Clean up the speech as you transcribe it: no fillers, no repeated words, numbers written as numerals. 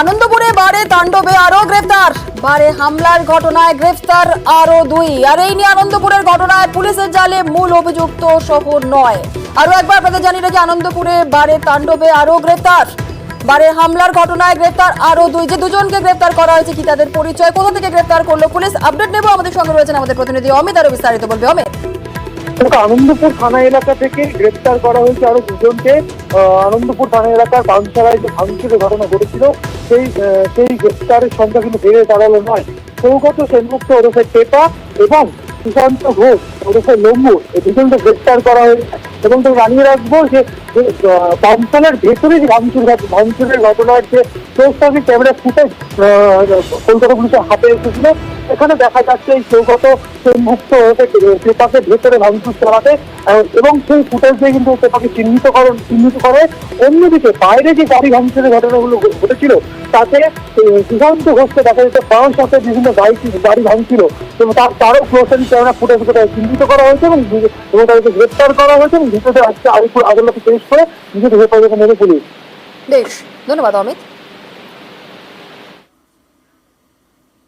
আনন্দপুরে বারে তাণ্ডবে আরো গ্রেফতার। বারে হামলার ঘটনায় গ্রেফতার আরো 2। আর এই নিয়ে আনন্দপুরের ঘটনায় পুলিশের জালে মূল অভিযুক্ত সহ 9। আরো একবার আপনাদের জানিয়ে রাখি, আনন্দপুরে বারে তাণ্ডবে আরো গ্রেফতার। বারে হামলার ঘটনায় গ্রেফতার আরো 2। যে দুজনকে গ্রেফতার করা হয়েছে, কি তাদের পরিচয়, কোথা থেকে গ্রেফতার করলো পুলিশ, আপডেট নেব। আমাদের সঙ্গে রয়েছেন আমাদের প্রতিনিধি অমিত, আরো বিস্তারিত বলবে অমিত। আনন্দপুর থানা এলাকা থেকে গ্রেপ্তার করা হয়েছে আরো দুজনকে। আনন্দপুর থানা এলাকার বাউন্সারায় যে ভাঙচুরের ঘটনা ঘটেছিল সেই গ্রেপ্তারের সংখ্যা কিন্তু বেড়ে দাঁড়ালো নয়। সৌগত সেনগুপ্ত ওরফে টেপা এবং সুশান্ত ঘোষ ওরফে লম্বু, এই দুজনকে গ্রেপ্তার করা হয়েছে। এবং তো জানিয়ে রাখবো যে বাউন্সারের ভেতরে যে ভাঙচুরের ঘটনার যে প্রস্তাবিক ক্যামেরা ফুটেজ কলকাতা পুলিশের হাতে এসেছিল, এখানে দেখা যাচ্ছে এই সৌগত সেনগুপ্ত টেপাকে ভেতরে ভাঙচুর চালাতে, এবং সেই ফুটেজ দিয়ে কিন্তু টেপাকে চিহ্নিত করে। অন্যদিকে বাইরে যে গাড়ি ভাঙচুরের ঘটনাগুলো ঘটেছিল তাতে সুশান্ত ঘোষকে দেখা যেত তার সাথে বিভিন্ন গাড়ি ভাঙছিল, এবং তারও ক্লোজারি ক্যামেরা ফুটেজ চিহ্নিত করা হয়েছে এবং তাদেরকে গ্রেপ্তার করা হয়েছে এবং ভিতরে আজকে আলিপুর আদালতে পেশ করে নিজেদের হেফাজতে নেবে পুলিশ। বেশ, ধন্যবাদ অমিত।